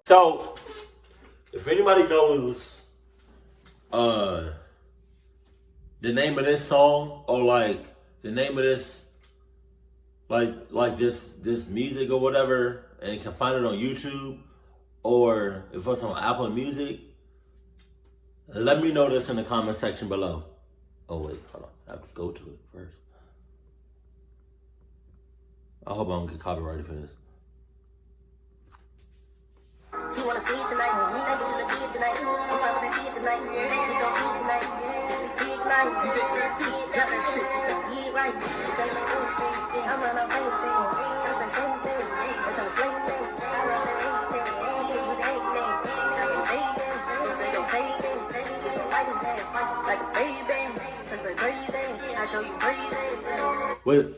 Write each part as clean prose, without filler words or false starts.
So, if anybody knows the name of this song or like the name of this this music or whatever, and you can find it on YouTube or if it's on Apple Music, let me know this in the comment section below. Oh wait, hold on. I have to go to it first. I hope I don't get copyrighted for this. She wanna see it tonight. Let's do the beat tonight. I'm probably see it tonight. We gon' eat tonight. This is big night. You got that shit. Eat right. I'm on a same thing. I'm the same thing. I'm trying to slay things. I'm on the same thing. You hate me. I can take them. Just they gon' take them. Like a baby. Cause they're crazy. I show you crazy. Well,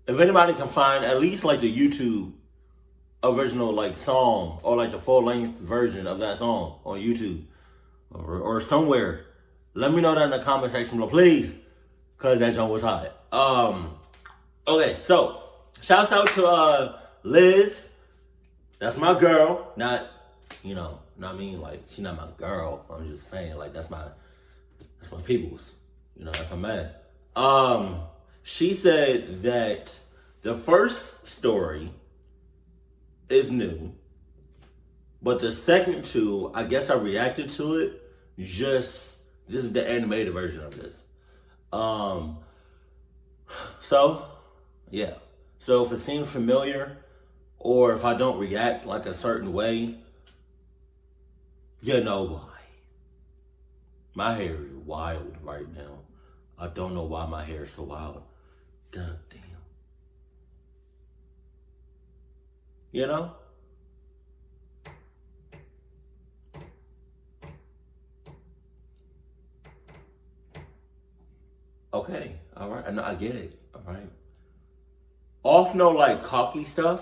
if anybody can find at least like the YouTube original like song or like the full-length version of that song on YouTube or somewhere, let me know that in the comment section below, please, because that song was hot. Okay, so shouts out to Liz. That's my girl. Not me, like she's not my girl. I'm just saying, like that's my people's. That's my man. She said that the first story is new, but the second two, I guess I reacted to it. This is the animated version of this. So yeah. So if it seems familiar, or if I don't react like a certain way, you know why. My hair is wild right now. I don't know why my hair is so wild. God damn. Okay, all right. I get it. All right. Off no like cocky stuff.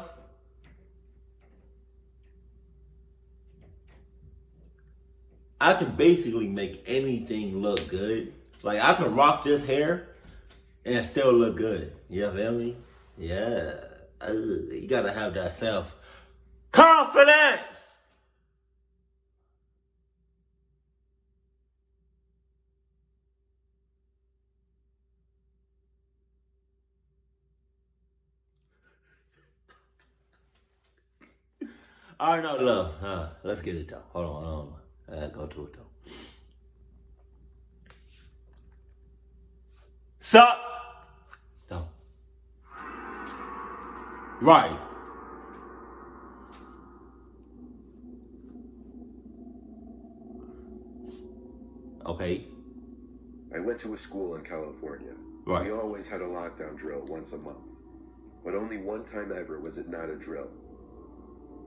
I can basically make anything look good. Like I can rock this hair and still look good. You feel me? Yeah. You gotta have that self-confidence. All right, no, love. Let's get it though. Hold on. I gotta go to it though. Sup? No. Right. Okay. I went to a school in California. Right. We always had a lockdown drill once a month. But only one time ever was it not a drill.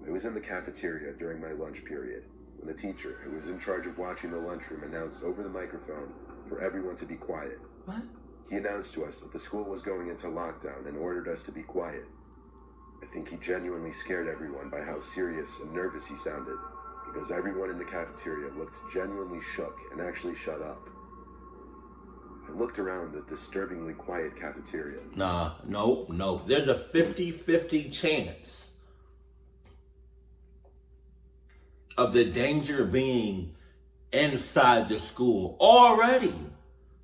I was in the cafeteria during my lunch period when the teacher, who was in charge of watching the lunchroom, announced over the microphone for everyone to be quiet. What? He announced to us that the school was going into lockdown and ordered us to be quiet. I think he genuinely scared everyone by how serious and nervous he sounded, because everyone in the cafeteria looked genuinely shook and actually shut up. I looked around the disturbingly quiet cafeteria. No. There's a 50-50 chance of the danger being inside the school already.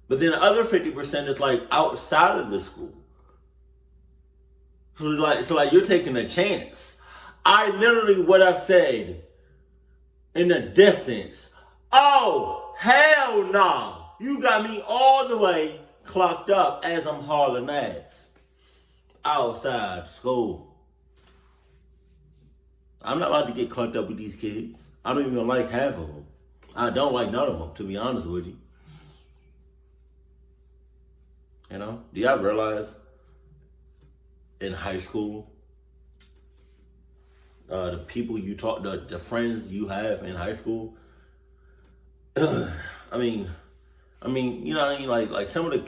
But then the other 50% is like outside of the school. So like you're taking a chance. I literally would have said in the distance, oh, hell no. You got me all the way clocked up as I'm hauling ass outside school. I'm not about to get clocked up with these kids. I don't even like half of them. I don't like none of them, to be honest with you. Do y'all realize in high school, the people you talk, the friends you have in high school, I mean, like some of the,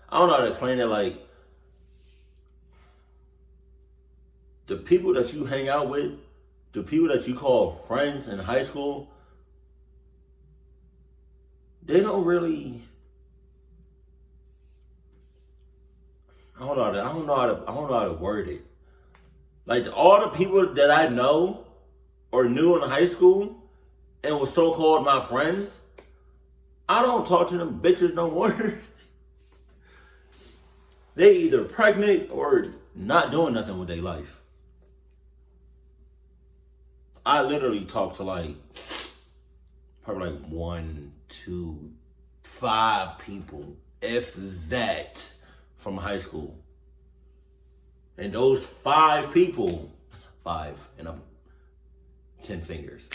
I don't know how to explain it, like, the people that you hang out with, the people that you call friends in high school, they don't really, I don't know how to word it. Like all the people that I know or new in high school and was so-called my friends, I don't talk to them bitches no more. They either pregnant or not doing nothing with their life. I literally talk to probably 1, 2, 5 people, if that, from high school. And those 5 people, 5 and 10 fingers.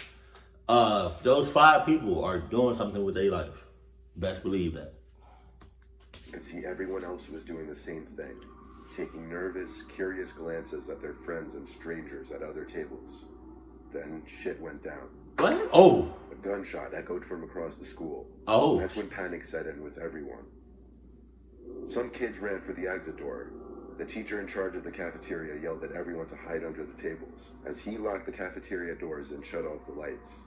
Those 5 people are doing something with their life. Best believe that. I could see everyone else was doing the same thing, taking nervous, curious glances at their friends and strangers at other tables. Then shit went down. What? Oh. A gunshot echoed from across the school. Oh. That's when panic set in with everyone. Some kids ran for the exit door. The teacher in charge of the cafeteria yelled at everyone to hide under the tables as he locked the cafeteria doors and shut off the lights.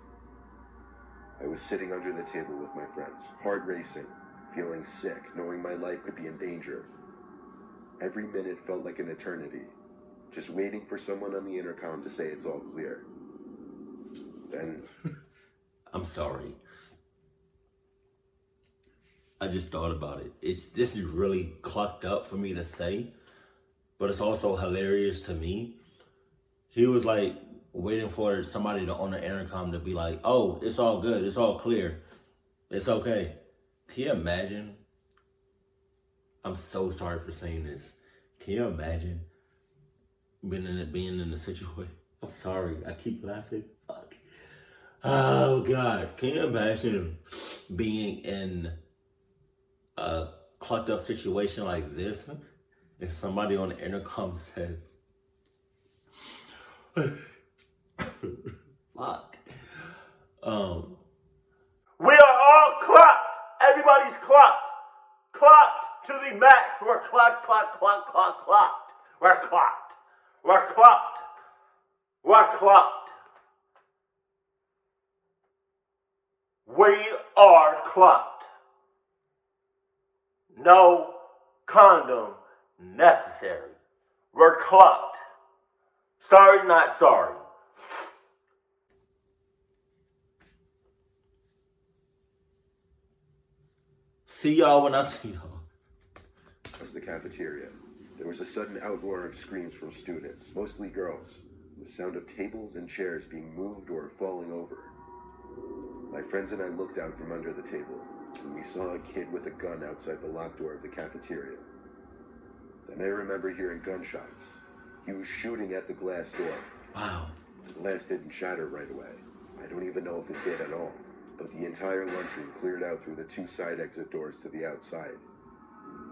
I was sitting under the table with my friends, heart racing, feeling sick, knowing my life could be in danger. Every minute felt like an eternity, just waiting for someone on the intercom to say it's all clear. Then... I'm sorry. I just thought about it. This is really clucked up for me to say, but it's also hilarious to me. He was like waiting for somebody on the intercom to be like, oh, it's all good. It's all clear. It's okay. Can you imagine? I'm so sorry for saying this. Can you imagine being in the situation? I'm sorry. I keep laughing. Fuck. Oh, God. Can you imagine being in a clucked up situation like this if somebody on the intercom says, fuck. We are all clocked. Everybody's clocked. Clocked to the max. We're clocked. We're clocked. We're clocked. We're clocked. We are clocked. No condom necessary. We're clocked. Sorry, not sorry. See y'all when I see y'all. That's the cafeteria. There was a sudden outroar of screams from students, mostly girls. The sound of tables and chairs being moved or falling over. My friends and I looked out from under the table, and we saw a kid with a gun outside the locked door of the cafeteria. Then I remember hearing gunshots. He was shooting at the glass door. Wow. The glass didn't shatter right away. I don't even know if it did at all. But the entire lunchroom cleared out through the 2 side exit doors to the outside.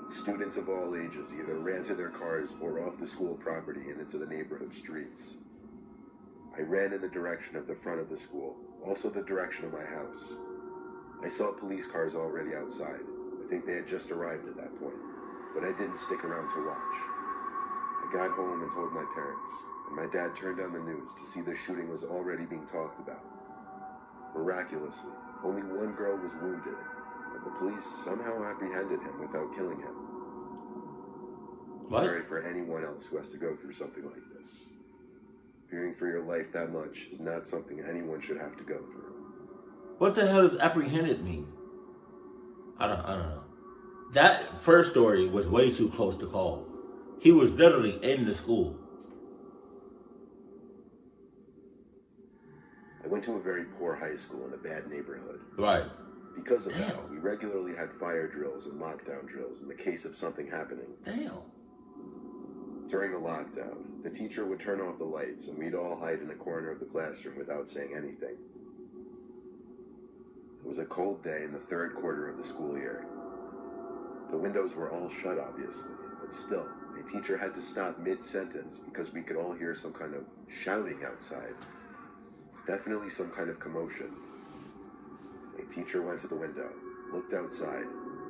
Students of all ages either ran to their cars or off the school property and into the neighborhood streets. I ran in the direction of the front of the school, also the direction of my house. I saw police cars already outside. I think they had just arrived at that point, but I didn't stick around to watch. I got home and told my parents, and my dad turned on the news to see the shooting was already being talked about. Miraculously, only one girl was wounded, and the police somehow apprehended him without killing him. What? Sorry for anyone else who has to go through something like this. Fearing for your life that much is not something anyone should have to go through. What the hell does apprehended mean? I don't know. That first story was way too close to call. He was literally in the school. I went to a very poor high school in a bad neighborhood. Right. Because of that, we regularly had fire drills and lockdown drills in the case of something happening. Damn. During a lockdown, the teacher would turn off the lights and we'd all hide in a corner of the classroom without saying anything. It was a cold day in the 3rd quarter of the school year. The windows were all shut, obviously, but still, the teacher had to stop mid-sentence because we could all hear some kind of shouting outside. Definitely some kind of commotion. The teacher went to the window, looked outside,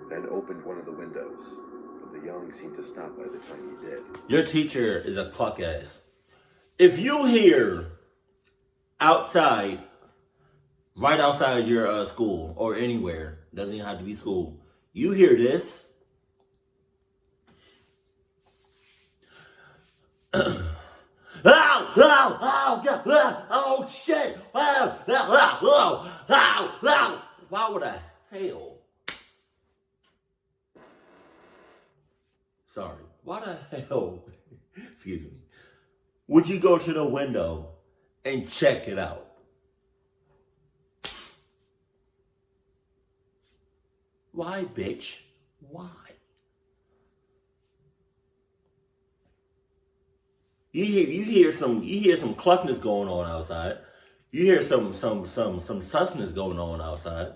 then opened one of the windows, but the yelling seemed to stop by the time he did. Your teacher is a cluck ass. If you hear outside, right outside your school or anywhere, doesn't even have to be school, you hear this, oh shit! Why would I hell? Sorry. Why the hell? Excuse me. Would you go to the window and check it out? Why, bitch? Why? You hear some cluckness going on outside. You hear some susness going on outside,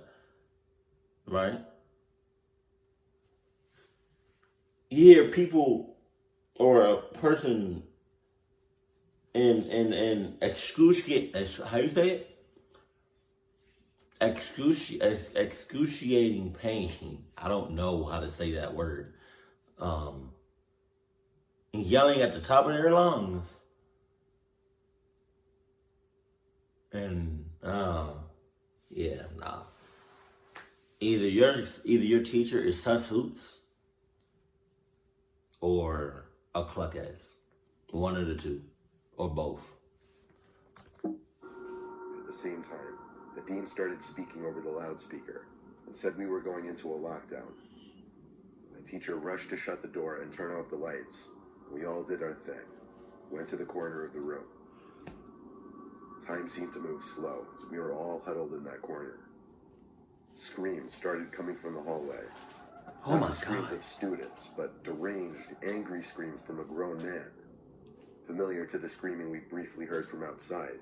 right? You hear people or a person in excruciating, how you say it? Excruciating pain. I don't know how to say that word. Yelling at the top of their lungs. And yeah, nah. Either your teacher is sus hoots or a cluck ass. One of the two. Or both. At the same time, the dean started speaking over the loudspeaker and said we were going into a lockdown. My teacher rushed to shut the door and turn off the lights. We all did our thing. Went to the corner of the room. Time seemed to move slow as we were all huddled in that corner. Screams started coming from the hallway. Oh Not my the screams God. of students, but deranged, angry screams from a grown man. Familiar to the screaming we briefly heard from outside.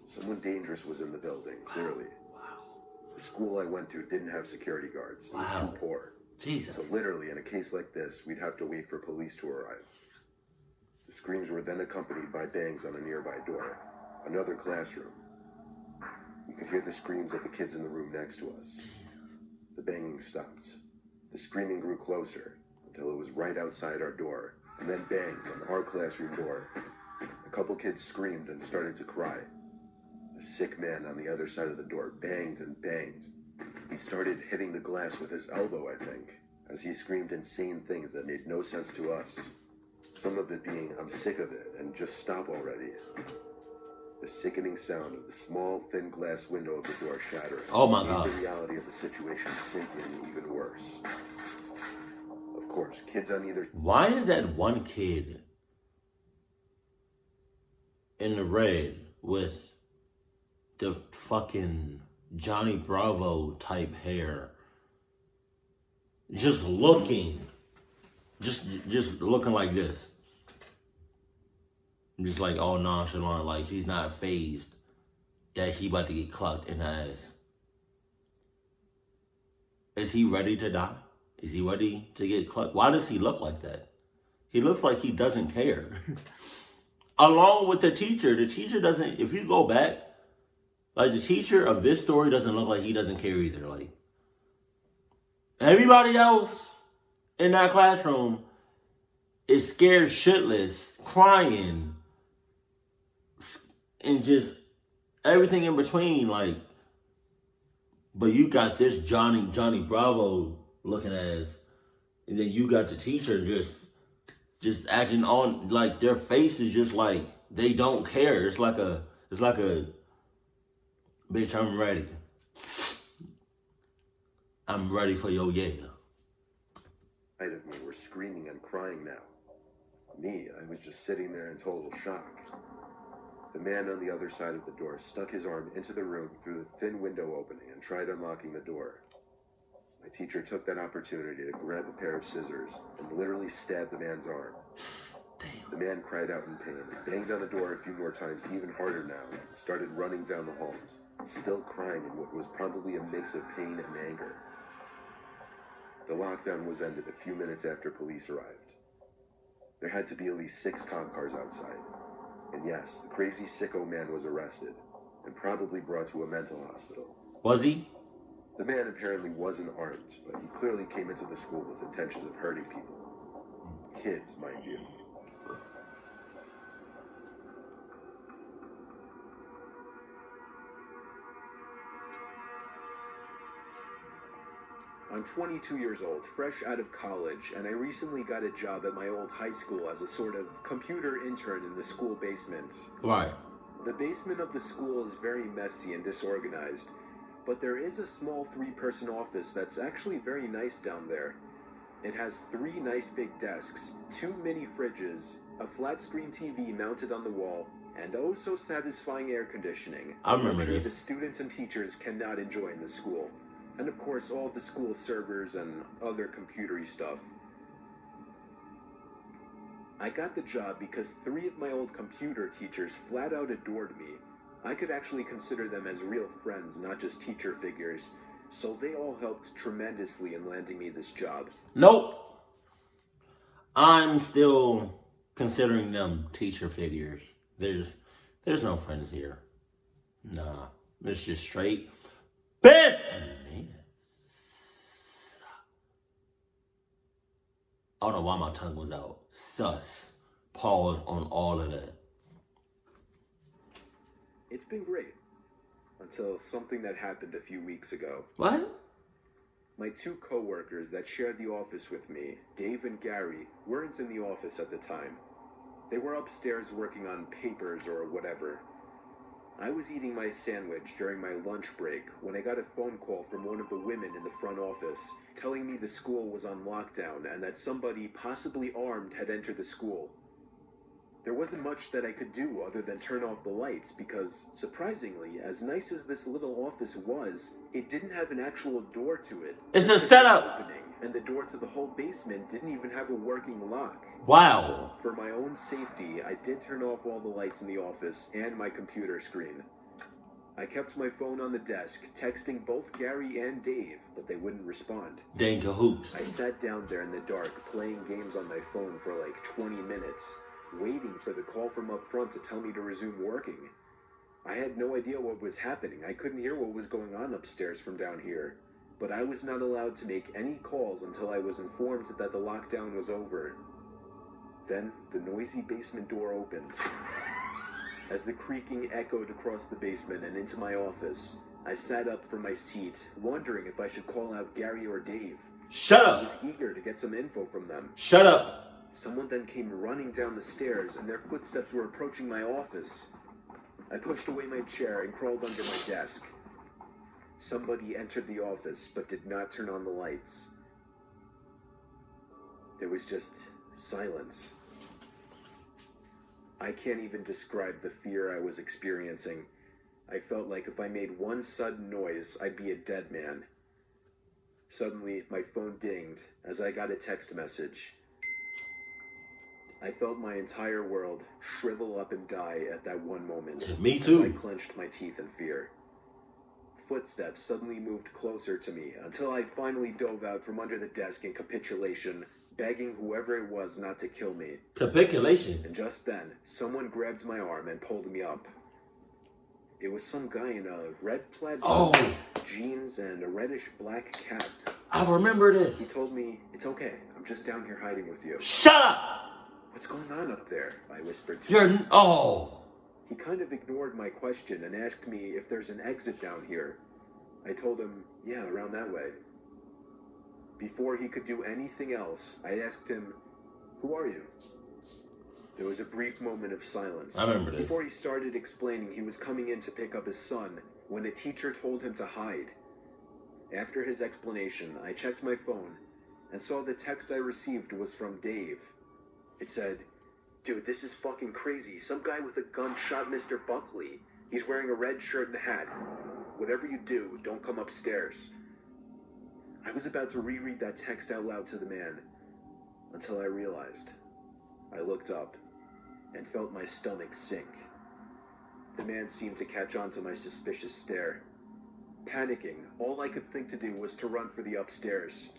Someone dangerous was in the building, clearly. Wow. The school I went to didn't have security guards. It was Wow. too poor. Jesus. So literally, in a case like this, we'd have to wait for police to arrive. The screams were then accompanied by bangs on a nearby door. Another classroom. We could hear the screams of the kids in the room next to us. Jesus. The banging stopped. The screaming grew closer until it was right outside our door, and then bangs on our classroom door. A couple kids screamed and started to cry. The sick man on the other side of the door banged and banged. He started hitting the glass with his elbow, I think, as he screamed insane things that made no sense to us. Some of it being, I'm sick of it, and just stop already. The sickening sound of the small, thin glass window of the door shattering Oh my made God. the reality of the situation sink in even worse. Of course, kids on either... Why is that one kid in the red with the fucking Johnny Bravo type hair just looking like this? Just like all nonchalant, like he's not fazed that he about to get clucked in the ass. Is he ready to die? Is he ready to get clucked? Why does he look like that? He looks like he doesn't care. Along with the teacher doesn't, if you go back, like the teacher of this story doesn't look like he doesn't care either. Like everybody else in that classroom is scared shitless, crying, and just everything in between. Like, but you got this Johnny Bravo looking ass, and then you got the teacher just acting on like their face is just like they don't care. It's like a bitch, I'm ready. I'm ready for your yeah. Side of me were screaming and crying now. Me, I was just sitting there in total shock. The man on the other side of the door stuck his arm into the room through the thin window opening and tried unlocking the door. My teacher took that opportunity to grab a pair of scissors and literally stabbed the man's arm. Damn. The man cried out in pain and banged on the door a few more times, even harder now, and started running down the halls, still crying in what was probably a mix of pain and anger. The lockdown was ended a few minutes after police arrived. There had to be at least 6 cop cars outside. And yes, the crazy sicko man was arrested and probably brought to a mental hospital. Was he? The man apparently wasn't armed, but he clearly came into the school with intentions of hurting people. Kids, mind you. I'm 22 years old, fresh out of college, and I recently got a job at my old high school as a sort of computer intern in the school basement. Right. The basement of the school is very messy and disorganized, but there is a small 3-person office that's actually very nice down there. It has 3 nice big desks, 2 mini fridges, a flat screen TV mounted on the wall, and oh so satisfying air conditioning. I remember Luxury this. The students and teachers cannot enjoy in the school. And of course all the school servers and other computery stuff. I got the job because 3 of my old computer teachers flat out adored me. I could actually consider them as real friends, not just teacher figures. So they all helped tremendously in landing me this job. Nope. I'm still considering them teacher figures. There's no friends here. Nah. It's just straight business. I don't know why my tongue was out. Sus. Pause on all of that. It's been great. Until something that happened a few weeks ago. What? My 2 co-workers that shared the office with me, Dave and Gary, weren't in the office at the time. They were upstairs working on papers or whatever. I was eating my sandwich during my lunch break when I got a phone call from one of the women in the front office telling me the school was on lockdown and that somebody, possibly armed, had entered the school. There wasn't much that I could do other than turn off the lights because, surprisingly, as nice as this little office was, it didn't have an actual door to it. It's a setup. Opening, and the door to the whole basement didn't even have a working lock. Wow. For my own safety, I did turn off all the lights in the office and my computer screen. I kept my phone on the desk, texting both Gary and Dave, but they wouldn't respond. Dang cahoots. I sat down there in the dark, playing games on my phone for like 20 minutes, waiting for the call from up front to tell me to resume working. I had no idea what was happening. I couldn't hear what was going on upstairs from down here, but I was not allowed to make any calls until I was informed that the lockdown was over. Then the noisy basement door opened. As the creaking echoed across the basement and into my office, I sat up from my seat, wondering if I should call out Gary or Dave. Shut I up. was eager to get some info from them. Shut up. Someone then came running down the stairs, and their footsteps were approaching my office. I pushed away my chair and crawled under my desk. Somebody entered the office, but did not turn on the lights. There was just silence. I can't even describe the fear I was experiencing. I felt like if I made one sudden noise, I'd be a dead man. Suddenly, my phone dinged as I got a text message. I felt my entire world shrivel up and die at that one moment. Me too. As I clenched my teeth in fear. Footsteps suddenly moved closer to me until I finally dove out from under the desk in capitulation, begging whoever it was not to kill me. Capitulation. And just then, someone grabbed my arm and pulled me up. It was some guy in a red plaid jeans and a reddish-black cap. I remember He this. told me, "It's okay, I'm just down here hiding with you." Shut up. "What's going on up there?" I whispered to him. He kind of ignored my question and asked me if there's an exit down here. I told him, yeah, around that way. Before he could do anything else, I asked him, "Who are you?" There was a brief moment of silence. I remember this. Before he started explaining he was coming in to pick up his son, when a teacher told him to hide. After his explanation, I checked my phone and saw the text I received was from Dave. It said, "Dude, this is fucking crazy. Some guy with a gun shot Mr. Buckley. He's wearing a red shirt and a hat. Whatever you do, don't come upstairs." I was about to reread that text out loud to the man, until I realized. I looked up and felt my stomach sink. The man seemed to catch on to my suspicious stare. Panicking, all I could think to do was to run for the upstairs.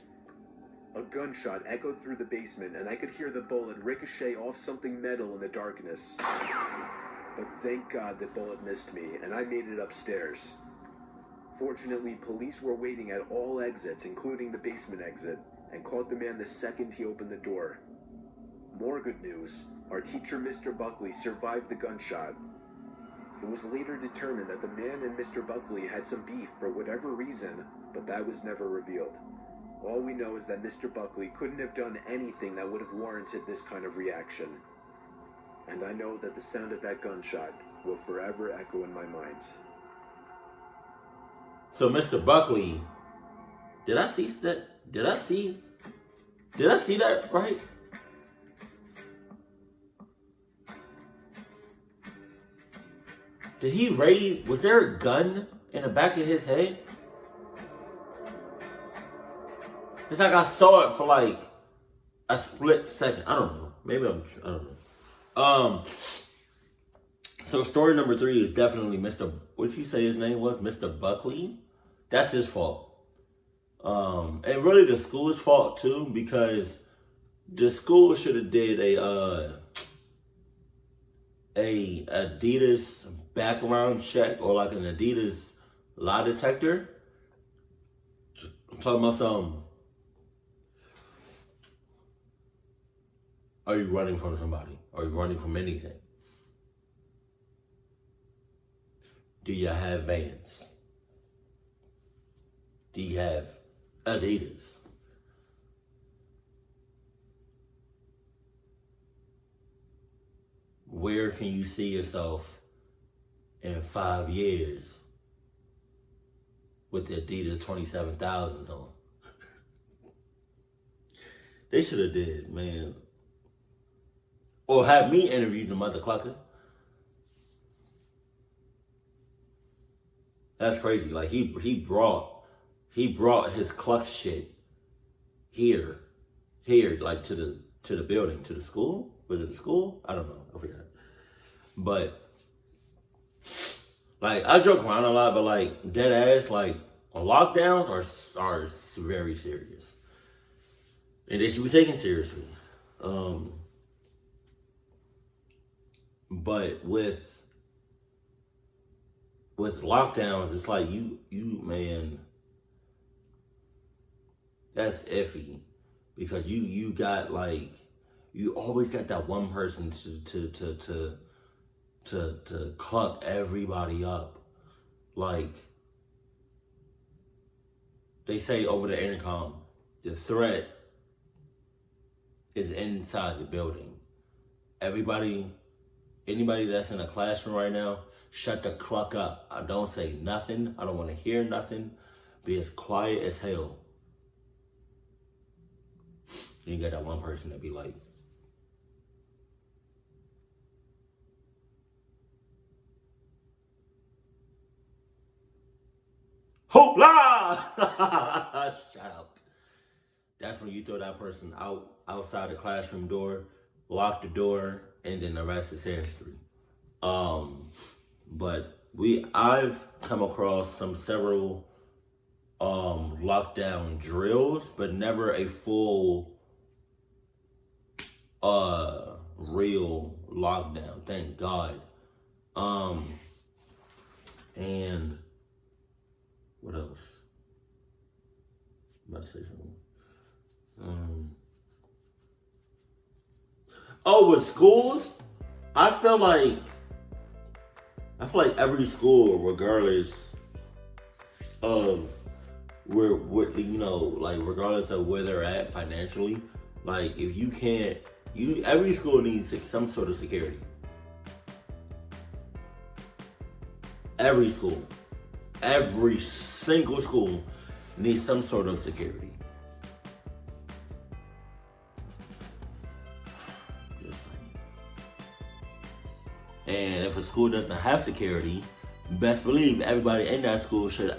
A gunshot echoed through the basement, and I could hear the bullet ricochet off something metal in the darkness. But thank God the bullet missed me, and I made it upstairs. Fortunately, police were waiting at all exits, including the basement exit, and caught the man the second he opened the door. More good news, our teacher, Mr. Buckley, survived the gunshot. It was later determined that the man and Mr. Buckley had some beef for whatever reason, but that was never revealed. All we know is that Mr. Buckley couldn't have done anything that would have warranted this kind of reaction. And I know that the sound of that gunshot will forever echo in my mind. So, Mr. Buckley, did I see that? Did I see that right? Did he raise? Was there a gun in the back of his head? It's like I saw it for like a split second. I don't know. Maybe I don't know. So story number 3 is definitely Mr. What you say his name was? Mr. Buckley? That's his fault. And really the school's fault too, because the school should have did a Adidas background check or like an Adidas lie detector. I'm talking about some. Are you running from somebody? Are you running from anything? Do you have Vans? Do you have Adidas? Where can you see yourself in 5 years with the Adidas 27,000s on? They should have did, man. Or have me interview the mother clucker. That's crazy. Like he brought his cluck shit here, like to the building, to the school. Was it the school? I don't know. I forgot. But like I joke around a lot, but like dead ass, like lockdowns are very serious, and they should be taken seriously. But with lockdowns, it's like you man, that's iffy, because you got like, you always got that one person to cluck everybody up. Like they say over the intercom, the threat is inside the building. Anybody that's in a classroom right now, shut the cluck up. I don't say nothing. I don't want to hear nothing. Be as quiet as hell. And you got that one person that be like, hoopla! Shut up. That's when you throw that person outside the classroom door, lock the door, and then the rest is history. But I've come across several lockdown drills, but never a full real lockdown, thank God. And what else? I'm about to say something. With schools, I feel like every school, regardless of regardless of where they're at financially, like if you can't, every school needs some sort of security. Every single school needs some sort of security. And if a school doesn't have security, best believe everybody in that school should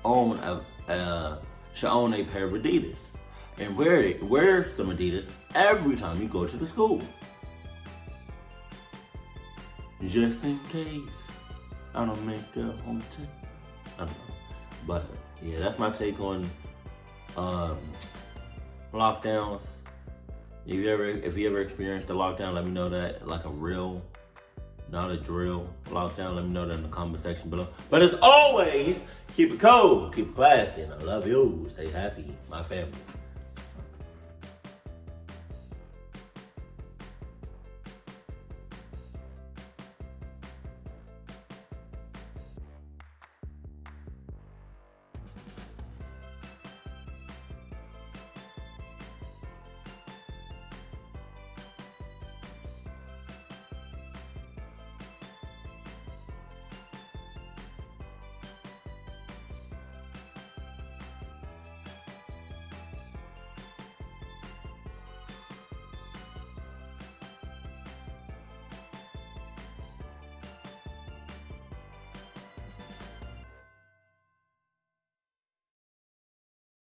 own a pair of Adidas and wear some Adidas every time you go to the school, just in case I don't make a home tip. I don't know, but yeah, that's my take on lockdowns. If you ever experienced a lockdown, let me know that, like a real, not a drill lockdown. Let me know that in the comment section below. But as always, keep it cold, keep it classy, and I love you. Stay happy, my family.